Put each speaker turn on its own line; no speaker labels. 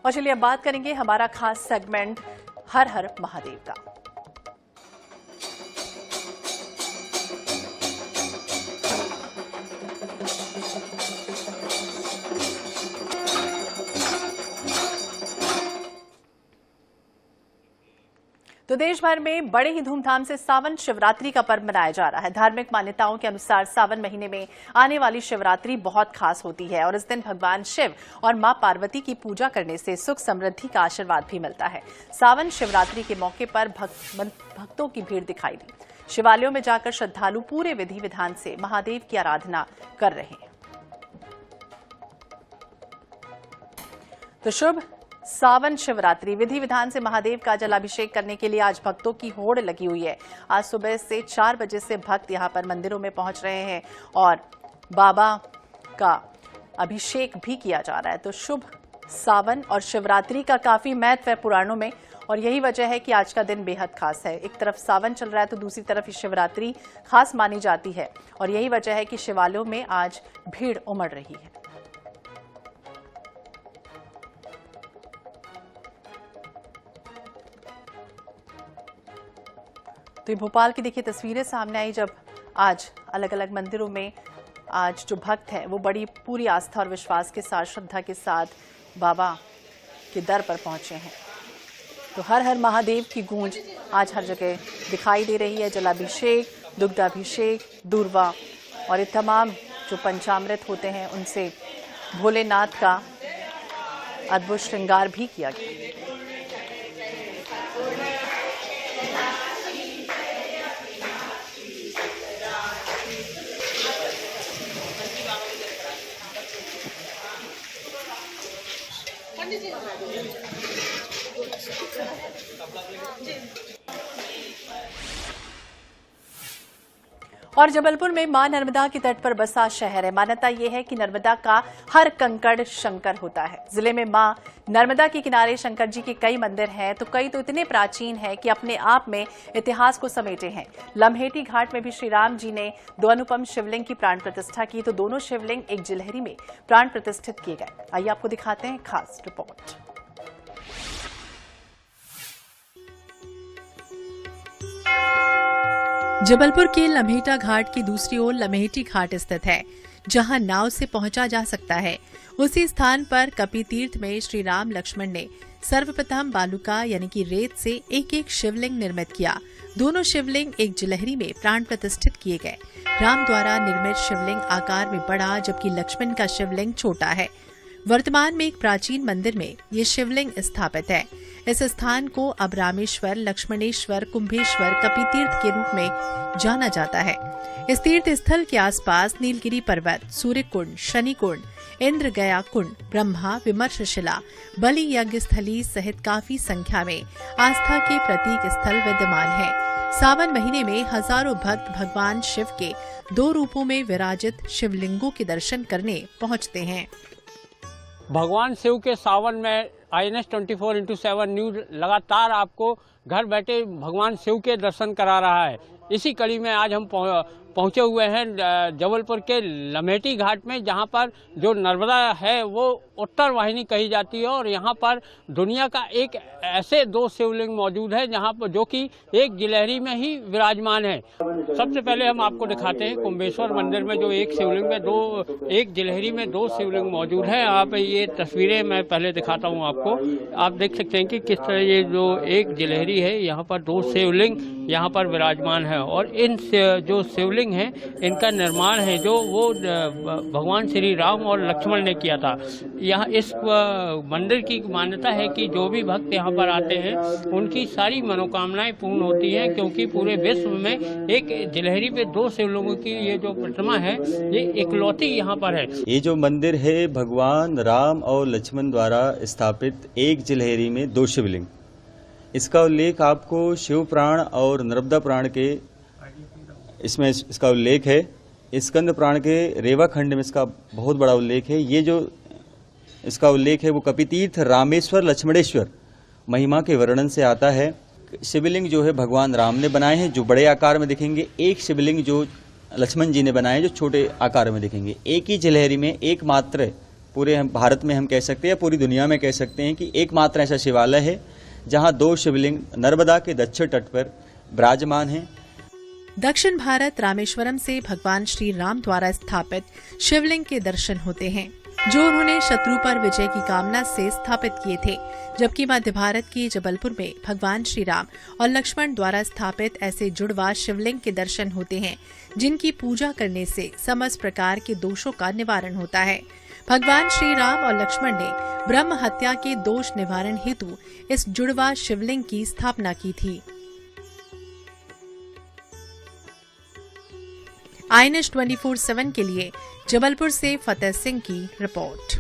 और चलिए अब बात करेंगे हमारा खास सेगमेंट हर हर महादेव का। तो देश भर में बड़े ही धूमधाम से सावन शिवरात्रि का पर्व मनाया जा रहा है। धार्मिक मान्यताओं के अनुसार सावन महीने में आने वाली शिवरात्रि बहुत खास होती है और इस दिन भगवान शिव और मां पार्वती की पूजा करने से सुख समृद्धि का आशीर्वाद भी मिलता है। सावन शिवरात्रि के मौके पर भक्तों की भीड़ दिखाई दी। शिवालयों में जाकर श्रद्धालु पूरे विधि विधान से महादेव की आराधना कर रहे हैं। तो शुभ सावन शिवरात्रि विधि विधान से महादेव का जलाभिषेक करने के लिए आज भक्तों की होड़ लगी हुई है। आज सुबह से 4 बजे से भक्त यहां पर मंदिरों में पहुंच रहे हैं और बाबा का अभिषेक भी किया जा रहा है। तो शुभ सावन और शिवरात्रि का काफी महत्व है पुराणों में और यही वजह है कि आज का दिन बेहद खास है। एक तरफ सावन चल रहा है तो दूसरी तरफ शिवरात्रि खास मानी जाती है और यही वजह है कि शिवालयों में आज भीड़ उमड़ रही है। तो भोपाल की देखिए तस्वीरें सामने आई जब आज अलग अलग मंदिरों में आज जो भक्त हैं वो बड़ी पूरी आस्था और विश्वास के साथ श्रद्धा के साथ बाबा के दर पर पहुंचे हैं। तो हर हर महादेव की गूंज आज हर जगह दिखाई दे रही है। जलाभिषेक, दुग्धाभिषेक, दूर्वा और ये तमाम जो पंचामृत होते हैं उनसे भोलेनाथ का अद्भुत श्रृंगार भी किया गया। और जबलपुर में मां नर्मदा के तट पर बसा शहर है। मान्यता यह है कि नर्मदा का हर कंकड़ शंकर होता है। जिले में मां नर्मदा के किनारे शंकर जी के कई मंदिर हैं तो कई तो इतने प्राचीन हैं कि अपने आप में इतिहास को समेटे हैं। लम्हेटी घाट में भी श्री राम जी ने 2 अनुपम शिवलिंग की प्राण प्रतिष्ठा की तो दोनों शिवलिंग एक जिलहरी में प्राण प्रतिष्ठित किए गए। आइए आपको दिखाते हैं खास रिपोर्ट। जबलपुर के लम्हेटा घाट की दूसरी ओर लम्हेटी घाट स्थित है जहां नाव से पहुंचा जा सकता है। उसी स्थान पर कपि तीर्थ में श्री राम लक्ष्मण ने सर्वप्रथम बालुका यानी कि रेत से एक एक शिवलिंग निर्मित किया। दोनों शिवलिंग एक जिलहरी में प्राण प्रतिष्ठित किए गए। राम द्वारा निर्मित शिवलिंग आकार में बड़ा जबकि लक्ष्मण का शिवलिंग छोटा है। वर्तमान में एक प्राचीन मंदिर में ये शिवलिंग स्थापित है। इस स्थान को अब रामेश्वर, लक्ष्मणेश्वर, कुंभेश्वर, कपि तीर्थ के रूप में जाना जाता है। इस तीर्थ स्थल के आसपास नीलगिरी पर्वत, सूर्य कुंड, शनि कुंड, इंद्र गया कुंड, ब्रह्मा विमर्शशिला, बलि यज्ञ स्थली सहित काफी संख्या में आस्था के प्रतीक स्थल विद्यमान है। सावन महीने में हजारों भक्त भगवान शिव के 2 रूपों में विराजित शिवलिंगों के दर्शन करने पहुंचते हैं।
भगवान शिव के सावन में INS 24/7 न्यूज लगातार आपको घर बैठे भगवान शिव के दर्शन करा रहा है। इसी कड़ी में आज हम पहुंचे हुए हैं जबलपुर के लम्हेटी घाट में, जहां पर जो नर्मदा है वो उत्तर वाहिनी कही जाती है और यहां पर दुनिया का एक ऐसे 2 शिवलिंग मौजूद है जहां पर जो कि एक जिलहरी में ही विराजमान है। सबसे पहले हम आपको दिखाते हैं कुंभेश्वर मंदिर में जो एक शिवलिंग में एक जिलहरी में 2 शिवलिंग मौजूद है। आप ये तस्वीरें मैं पहले दिखाता हूं आपको। आप देख सकते हैं कि किस तरह ये जो एक जिलहरी है यहाँ पर 2 शिवलिंग यहाँ पर विराजमान है और इन जो शिवलिंग है इनका निर्माण है जो वो भगवान श्री राम और लक्ष्मण ने किया था। यहाँ इस मंदिर की मान्यता है कि जो भी भक्त यहाँ पर आते हैं उनकी सारी मनोकामनाएं पूर्ण होती हैं, क्योंकि पूरे विश्व में एक जिलहरी पे 2 शिवलिंगों की ये जो प्रतिमा है ये इकलौती यहाँ पर है।
ये जो मंदिर है भगवान राम और लक्ष्मण द्वारा स्थापित एक जिलहरी में 2 शिवलिंग। इसका उल्लेख आपको शिव पुराण और नर्मदा पुराण के इसमें इसका उल्लेख है। स्कंद पुराण के रेवा खंड में इसका बहुत बड़ा उल्लेख है। ये जो इसका उल्लेख है वो कपि तीर्थ, रामेश्वर, लक्ष्मणेश्वर महिमा के वर्णन से आता है। शिवलिंग जो है भगवान राम ने बनाए हैं जो बड़े आकार में दिखेंगे, एक शिवलिंग जो लक्ष्मण जी ने बनाए जो छोटे आकार में दिखेंगे। एक ही जिलहरी में एकमात्र पूरे हम भारत में हम कह सकते हैं या पूरी दुनिया में कह सकते हैं कि एकमात्र ऐसा शिवालय है जहां 2 शिवलिंग नर्मदा के दक्षिण तट पर विराजमान हैं।
दक्षिण भारत रामेश्वरम से भगवान श्री राम द्वारा स्थापित शिवलिंग के दर्शन होते हैं, जो उन्होंने शत्रु पर विजय की कामना से स्थापित किए थे, जबकि मध्य भारत के जबलपुर में भगवान श्री राम और लक्ष्मण द्वारा स्थापित ऐसे जुड़वा शिवलिंग के दर्शन होते हैं, जिनकी पूजा करने से समस्त प्रकार के दोषों का निवारण होता है। भगवान श्री राम और लक्ष्मण ने ब्रह्म हत्या के दोष निवारण हेतु इस जुड़वा शिवलिंग की स्थापना की थी। INS 24/7 के लिए जबलपुर से फतेह सिंह की रिपोर्ट।